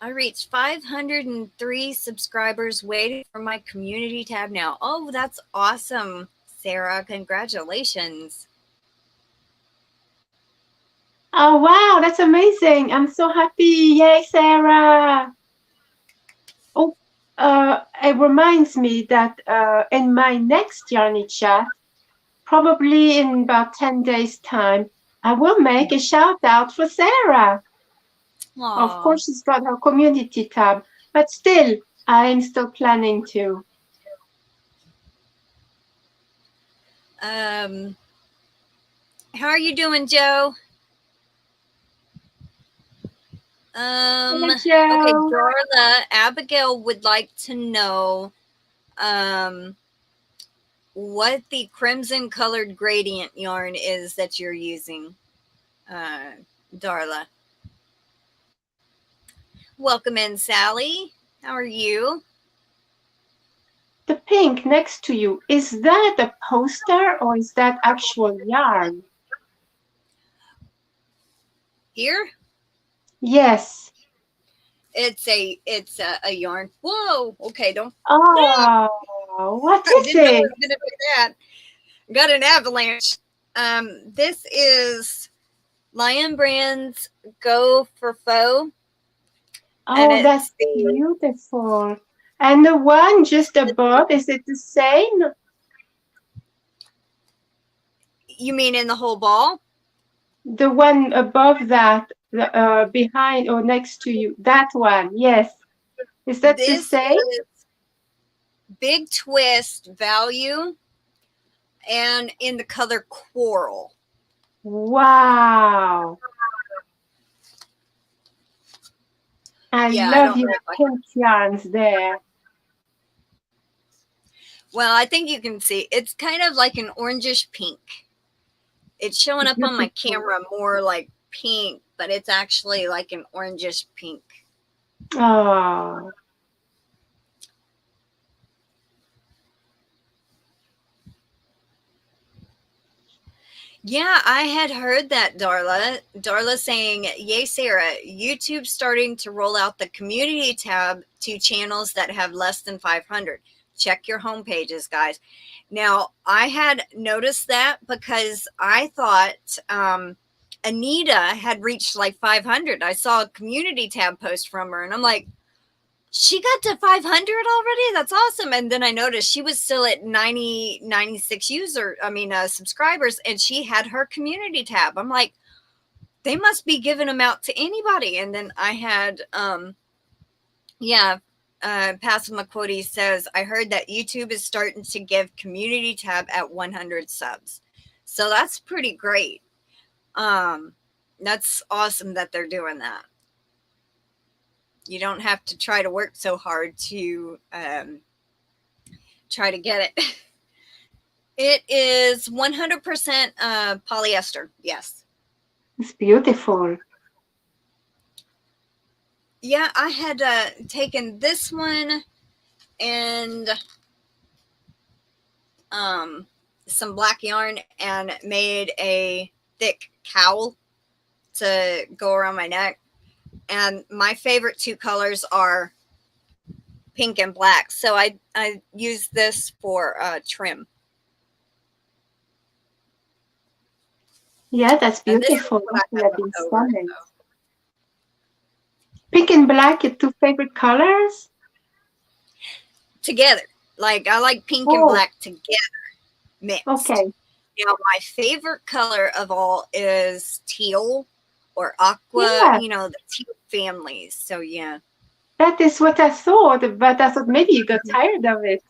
I reached 503 subscribers, waiting for my community tab now. Oh, that's awesome, Sarah. Congratulations. Oh, wow. That's amazing. I'm so happy. Yay, Sarah. Oh, it reminds me that in my next Yarny Chat, probably in about 10 days' time, I will make a shout out for Sarah. Aww. Of course, she's got her community tab, but still, I'm still planning to. How are you doing, Joe? Hello, Joe. Okay, Darla, Abigail would like to know what the crimson colored gradient yarn is that you're using, Darla. Welcome in, Sally. How are you? The pink next to you, is that a poster or is that actual yarn? Here? Yes. It's a yarn. Whoa. Okay, don't. Oh, what I is didn't know I it? was gonna do that. Got an avalanche. This is Lion Brand's Go for Faux. Oh, that's beautiful. And the one just above, is it the same? You mean in the whole ball? The one above that, behind or next to you, that one, yes. Is that the same? Is Big Twist Value and in the color Coral. Wow. I love your pink yarns there. Well, I think you can see it's kind of like an orangish pink. It's showing up on my camera more like pink, but it's actually like an orangish pink. Oh. Yeah, I had heard that, Darla. Darla saying, yay, Sarah, YouTube's starting to roll out the community tab to channels that have less than 500. Check your home pages, guys. Now, I had noticed that because I thought Anita had reached like 500. I saw a community tab post from her, and I'm like, she got to 500 already? That's awesome. And then I noticed she was still at 96 subscribers, and she had her community tab. I'm like, they must be giving them out to anybody. And then I had, Passive McQuody says, I heard that YouTube is starting to give community tab at 100 subs. So that's pretty great. That's awesome that they're doing that. You don't have to try to work so hard to try to get it. It is 100% polyester. Yes. It's beautiful. Yeah, I had taken this one and some black yarn and made a thick cowl to go around my neck. And my favorite two colors are pink and black. So I use this for trim. Yeah, that's beautiful. Over, Pink and black, your two favorite colors? Together. Like, I like pink and black together, mixed. Okay. Now, my favorite color of all is teal or aqua, the teal families. So, yeah. That is what I thought, but I thought maybe you got tired of it.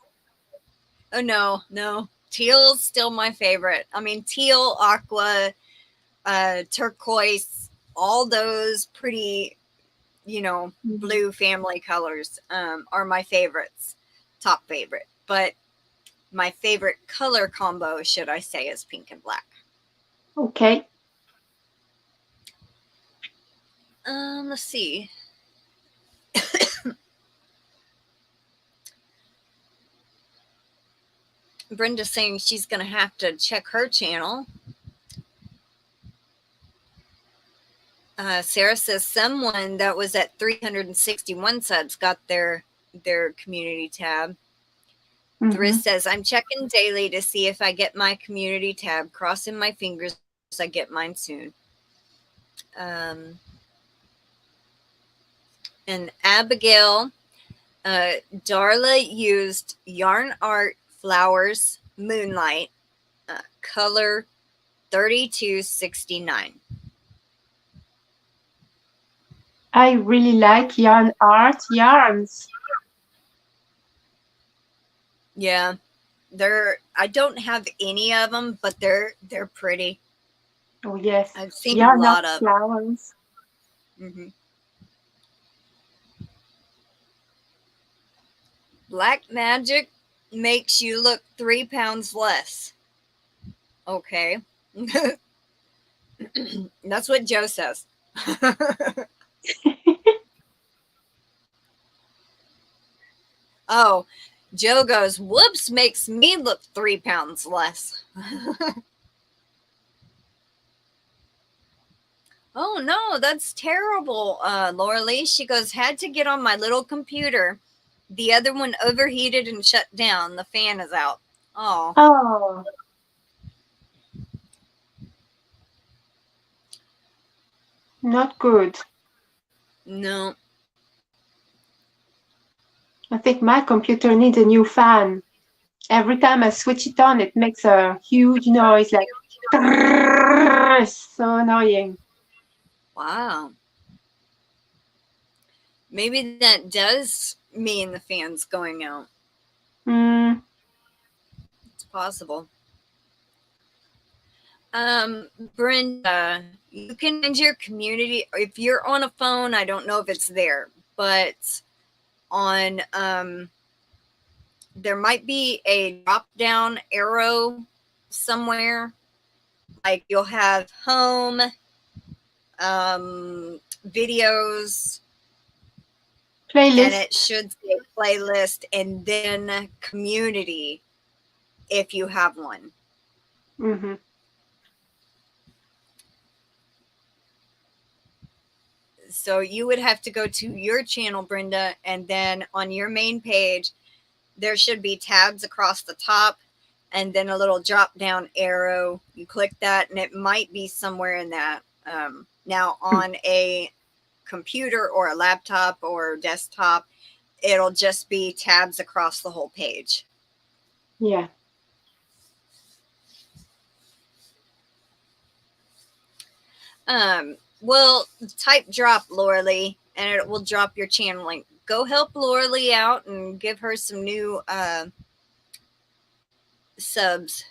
Oh, no. Teal's still my favorite. I mean, teal, aqua, turquoise, all those pretty, blue family colors are my favorites, top favorite. But my favorite color combo, should I say, is pink and black. Okay. Let's see. Brenda's saying she's going to have to check her channel. Sarah says someone that was at 361 subs got their community tab. Thriss says, I'm checking daily to see if I get my community tab. Crossing my fingers I get mine soon. And Abigail, Darla used Yarn Art Flowers Moonlight, color 3269. I really like Yarn Art yarns. Yeah, I don't have any of them, but they're pretty. Oh yes, I've seen Yarn a lot Art of flowers. Black magic makes you look 3 pounds less. Okay. That's what Joe says. Oh, Joe goes, whoops, makes me look 3 pounds less. Oh, no, that's terrible, Lorele. She goes, had to get on my little computer. The other one overheated and shut down. The fan is out. Oh. Oh. Not good. No. I think my computer needs a new fan. Every time I switch it on, it makes a huge noise, like so annoying. Wow. Maybe that does mean the fan's going out. It's possible. Brenda, you can find your community if you're on a phone. I don't know if it's there, but on there might be a drop down arrow somewhere. Like you'll have home, videos, Playlist. and it should say playlist and then community if you have one. Mm-hmm. So you would have to go to your channel, Brenda, and then on your main page, there should be tabs across the top and then a little drop down arrow. You click that and it might be somewhere in that. Now on a computer or a laptop or desktop, it'll just be tabs across the whole page. Yeah. Well, type drop Lorele and it will drop your channel link. Go help Lorele out and give her some new subs.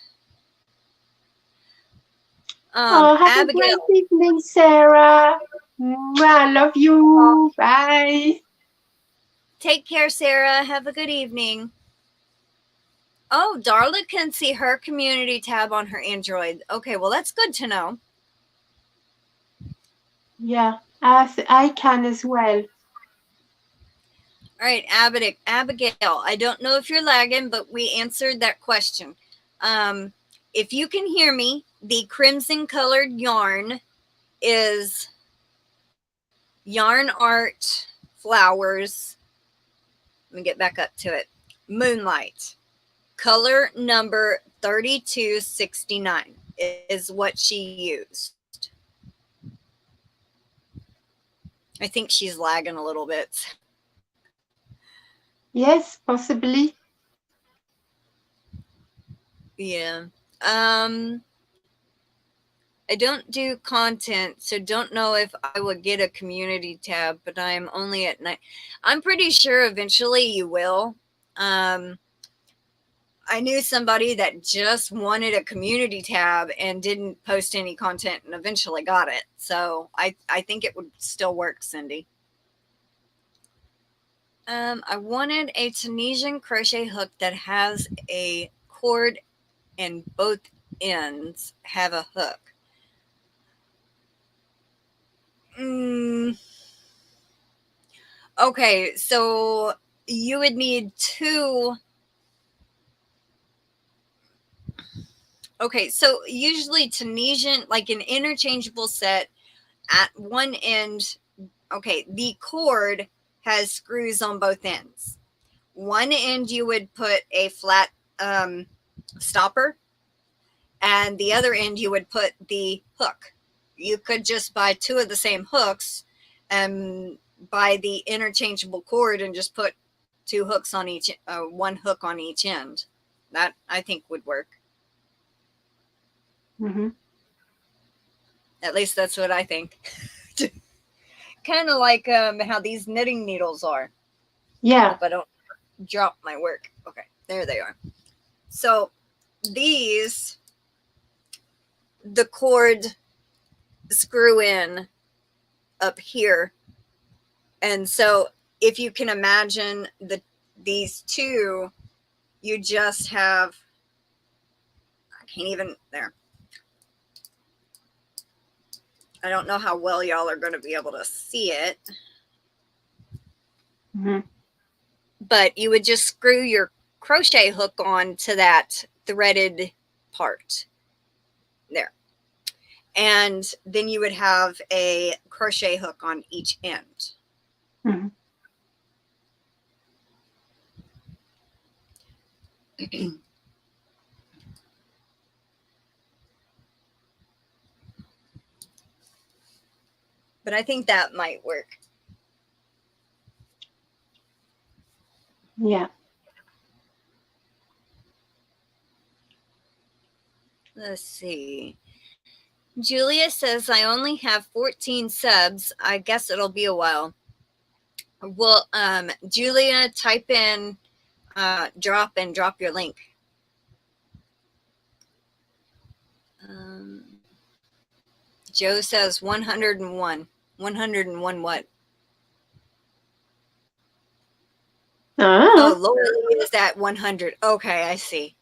Have Abigail. a great evening, Sarah. I love you. Bye. Take care, Sarah. Have a good evening. Oh, Darla can see her community tab on her Android. Okay, well, that's good to know. Yeah, I can as well. All right, Abigail, I don't know if you're lagging, but we answered that question. If you can hear me, the crimson colored yarn is Yarn Art Flowers. Let me get back up to it. Moonlight. Color number 3269 is what she used. I think she's lagging a little bit. Yes, possibly. Yeah. I don't do content, so don't know if I would get a community tab, but I'm only at 9. I'm pretty sure eventually you will. I knew somebody that just wanted a community tab and didn't post any content and eventually got it. So I think it would still work, Cindy. I wanted a Tunisian crochet hook that has a cord and both ends have a hook. Okay, so you would need 2. Okay, so usually Tunisian, like an interchangeable set at one end. Okay, the cord has screws on both ends. One end you would put a flat stopper, and the other end you would put the hook. You could just buy 2 of the same hooks and buy the interchangeable cord and just put 2 hooks on each, 1 hook on each end. That I think would work. Mm-hmm. At least that's what I think. Kind of like how these knitting needles are. Yeah. Hope I don't drop my work. Okay, there they are. So these, the cord screw in up here. And so if you can imagine these 2, you just have, I can't even, there. I don't know how well y'all are going to be able to see it. Mm-hmm. But you would just screw your crochet hook on to that threaded part there. And then you would have a crochet hook on each end. Mm-hmm. But I think that might work. Yeah. Let's see. Julia says, I only have 14 subs. I guess it'll be a while. Well, Julia, type in drop and drop your link. Joe says 101. 101 what? Oh, Lorele is at 100. Okay, I see.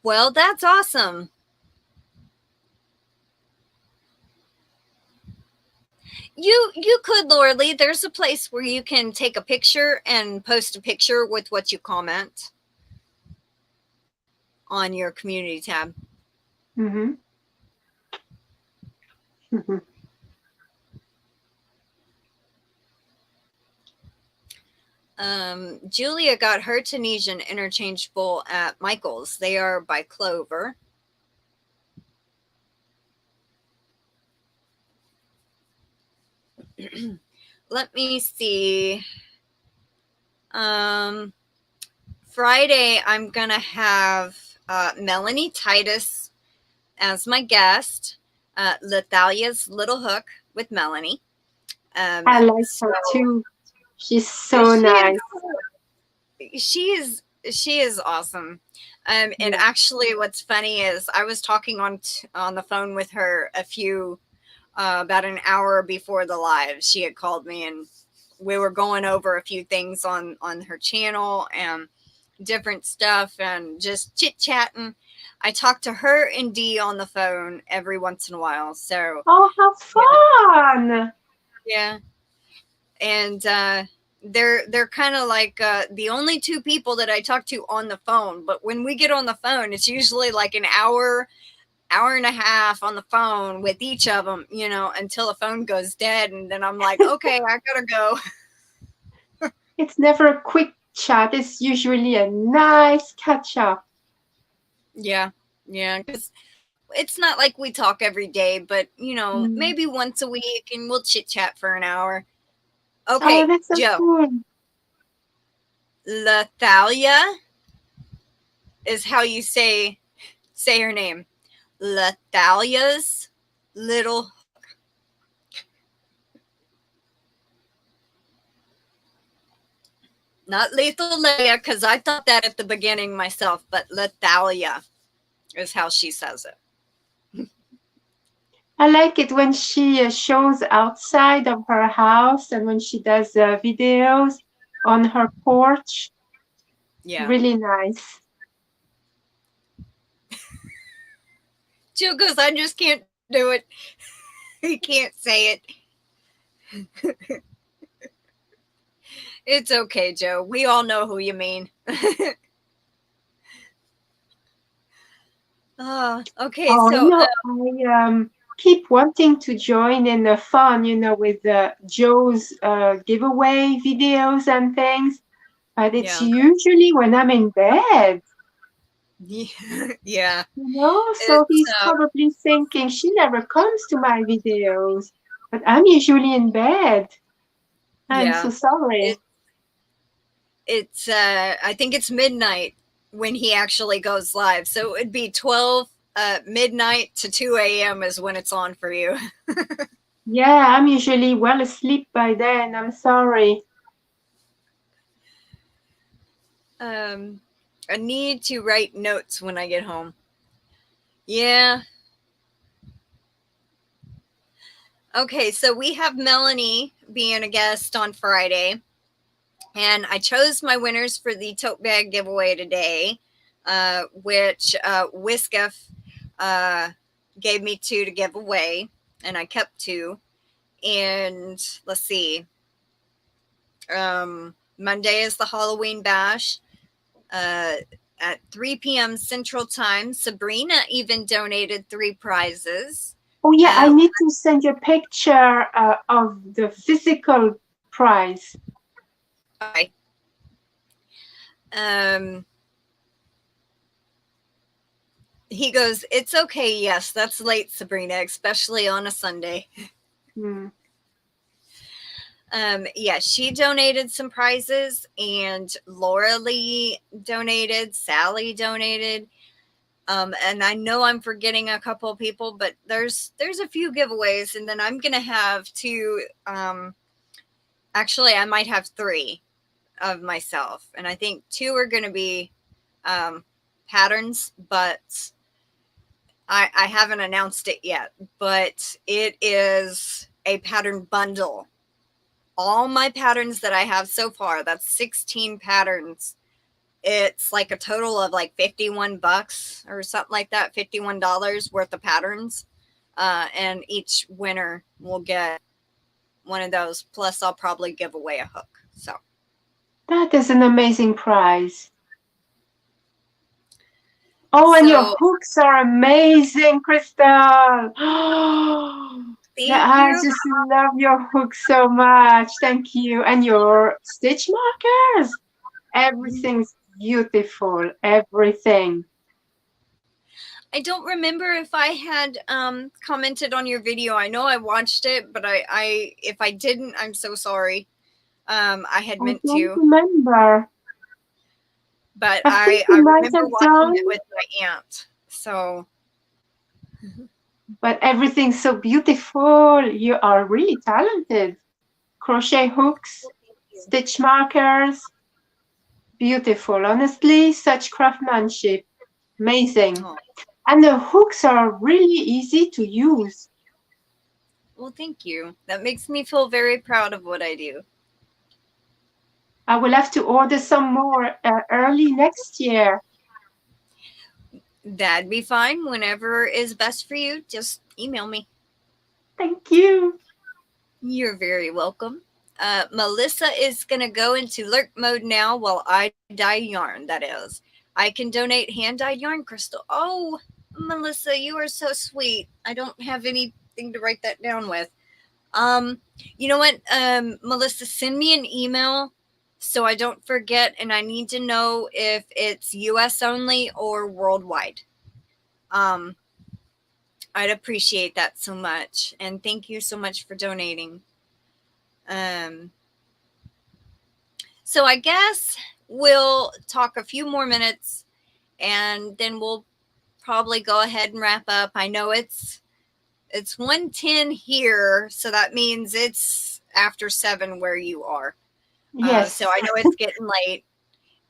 Well, that's awesome. You could, Lorele. There's a place where you can take a picture and post a picture with what you comment on your community tab. Mm-hmm. Mm-hmm. Julia got her Tunisian interchangeable at Michael's. They are by Clover. Let me see. Friday, I'm going to have Melanie Titus as my guest. Lethaleya's Little Hook with Melanie. I like her too. She's so nice. She is awesome. And actually, what's funny is I was talking on the phone with her about an hour before the live. She had called me and we were going over a few things on her channel and different stuff and just chit chatting. I talk to her and Dee on the phone every once in a while. So how fun! Yeah, and they're kind of like the only two people that I talk to on the phone. But when we get on the phone, it's usually like an hour and a half on the phone with each of them, until the phone goes dead. And then I'm like, okay, I gotta go. It's never a quick chat. It's usually a nice catch up. Yeah, because it's not like we talk every day, but maybe once a week, and we'll chit chat for an hour. Okay, that's so Joe. cool. Lethaleya is how you say her name. Lethaleya's Little Hook. Not Lethaleya, because I thought that at the beginning myself, but Lethaleya is how she says it. I like it when she shows outside of her house and when she does videos on her porch. Yeah. Really nice. Joe goes, I just can't do it. He can't say it. It's okay, Joe. We all know who you mean. Okay. So I keep wanting to join in the fun, with Joe's giveaway videos and things, but it's usually when I'm in bed. Yeah. So he's probably thinking she never comes to my videos, but I'm usually in bed. I'm so sorry. It's I think it's midnight when he actually goes live. So it'd be 12 midnight to 2 a.m. is when it's on for you. Yeah, I'm usually well asleep by then. I'm sorry. I need to write notes when I get home. Yeah. Okay, so we have Melanie being a guest on Friday. And I chose my winners for the tote bag giveaway today, which Whiskif gave me 2 to give away, and I kept 2. And let's see. Monday is the Halloween bash at 3 p.m. Central Time. Sabrina even donated 3 prizes. Oh, yeah, I need to send you a picture of the physical prize. Okay. He goes, it's okay. Yes, that's late, Sabrina, especially on a Sunday. Yeah, she donated some prizes, and Lorele donated, Sally donated. And I know I'm forgetting a couple of people, but there's a few giveaways, and then I'm gonna have 2. Actually, I might have 3 of myself, and I think 2 are gonna be patterns, but I haven't announced it yet. But it is a pattern bundle. All my patterns that I have so far, that's 16 patterns. It's like a total of like $51 or something like that, $51 worth of patterns. And each winner will get one of those. Plus, I'll probably give away a hook. So that is an amazing prize. Oh, and your hooks are amazing, Crystal. I just love your hooks so much. Thank you. And your stitch markers. Everything's beautiful. Everything. I don't remember if I had commented on your video. I know I watched it, but I if I didn't, I'm so sorry. I had meant to. I don't remember. But I remember watching it with my aunt. So. But everything's so beautiful. You are really talented. Crochet hooks, stitch markers. Beautiful. Honestly, such craftsmanship. Amazing. Oh. And the hooks are really easy to use. Well, thank you. That makes me feel very proud of what I do. I will have to order some more early next year. That'd be fine. Whenever is best for you, just email me. Thank you. You're very welcome. Melissa is going to go into lurk mode now while I dye yarn, that is. I can donate hand-dyed yarn, Crystal. Oh, Melissa, you are so sweet. I don't have anything to write that down with. You know what, Melissa, send me an email so I don't forget, and I need to know if it's US only or worldwide. I'd appreciate that so much, and thank you so much for donating. So I guess we'll talk a few more minutes, and then we'll probably go ahead and wrap up. I know it's 1:10 here, so that means it's after 7 where you are. Yes. So I know it's getting late,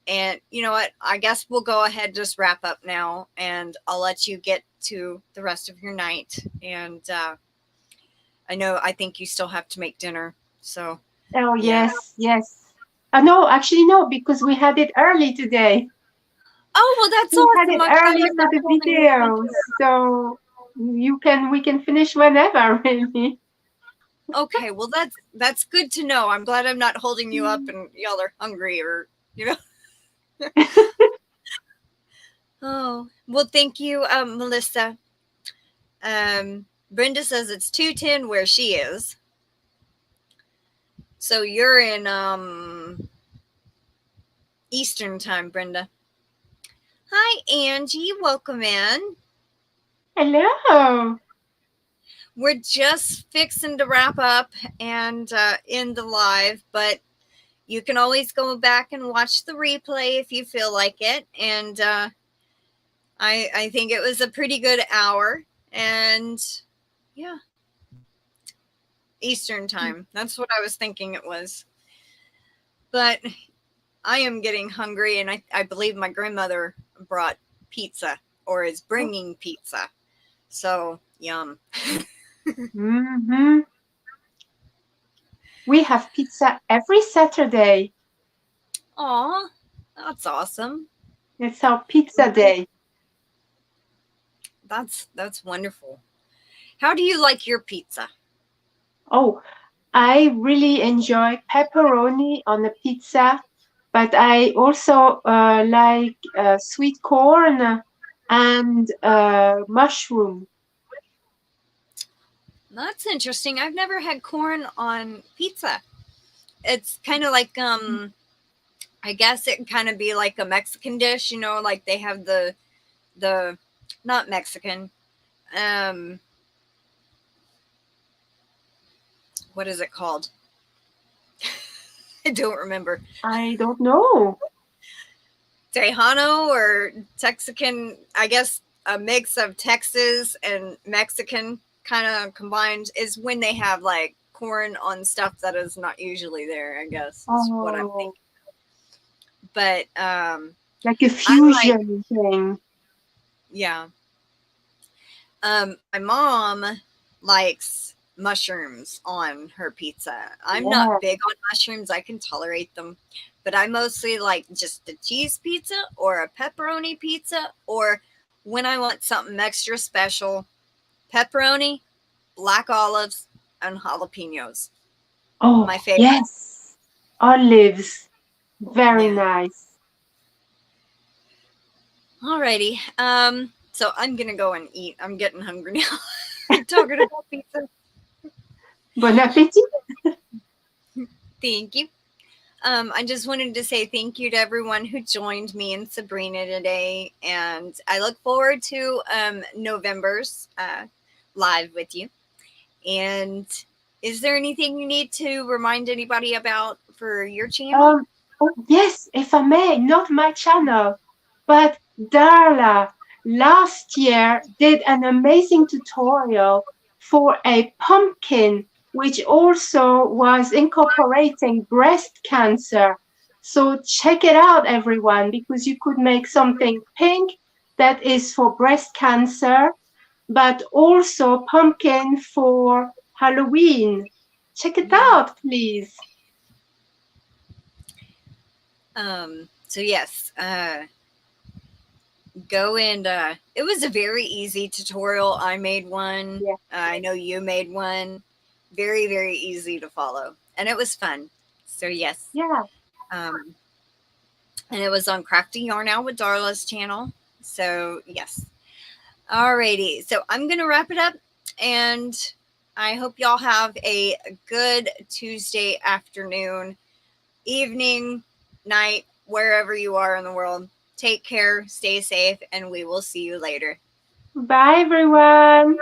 and you know what? I guess we'll go ahead and just wrap up now, and I'll let you get to the rest of your night. And I think you still have to make dinner. So. Oh yes, yes. No, actually no, because we had it early today. Oh well, that's awesome. We had it early for the video, so we can finish whenever, really. Okay, well that's good to know. I'm glad I'm not holding you up and y'all are hungry or Oh, well, thank you, Melissa. Brenda says it's 2:10 where she is. So you're in Eastern time, Brenda. Hi, Angie. Welcome in. Hello. We're just fixing to wrap up and end the live, but you can always go back and watch the replay if you feel like it. And I think it was a pretty good hour. And yeah, Eastern time. That's what I was thinking it was. But I am getting hungry, and I believe my grandmother brought pizza or is bringing pizza. So, yum. Mm-hmm. We have pizza every Saturday. Aw, that's awesome. It's our pizza day. That's wonderful. How do you like your pizza? Oh, I really enjoy pepperoni on a pizza, but I also like sweet corn and mushroom. That's interesting. I've never had corn on pizza. It's kind of like I guess it can kind of be like a Mexican dish, like they have the not Mexican. What is it called? I don't remember. I don't know. Tejano or Texican, I guess a mix of Texas and Mexican kind of combined is when they have like corn on stuff that is not usually there, I guess. That's what I'm thinking. But like a fusion thing. Yeah. My mom likes mushrooms on her pizza. I'm not big on mushrooms. I can tolerate them, but I mostly like just a cheese pizza or a pepperoni pizza, or when I want something extra special, pepperoni, black olives, and jalapenos. Oh, my favorite. yes. Olives. Very Yeah. nice. Alrighty. So I'm gonna go and eat. I'm getting hungry now. Talking about pizza. Bon appétit. Thank you. I just wanted to say thank you to everyone who joined me and Sabrina today, and I look forward to November's live with you. And is there anything you need to remind anybody about for your channel? Oh, yes, if I may, not my channel, but Darla last year did an amazing tutorial for a pumpkin, which also was incorporating breast cancer. So check it out, everyone, because you could make something pink that is for breast cancer, but also pumpkin for Halloween. Check it out, please. So yes, go and it was a very easy tutorial. I made one. Yeah. I know you made one. Very, very easy to follow, and it was fun. So yes. Yeah. And it was on Crafty Yarn Out with Darla's channel. So yes. Alrighty. So I'm gonna wrap it up, and I hope y'all have a good Tuesday afternoon, evening, night, wherever you are in the world. Take care, stay safe, and we will see you later. Bye, everyone.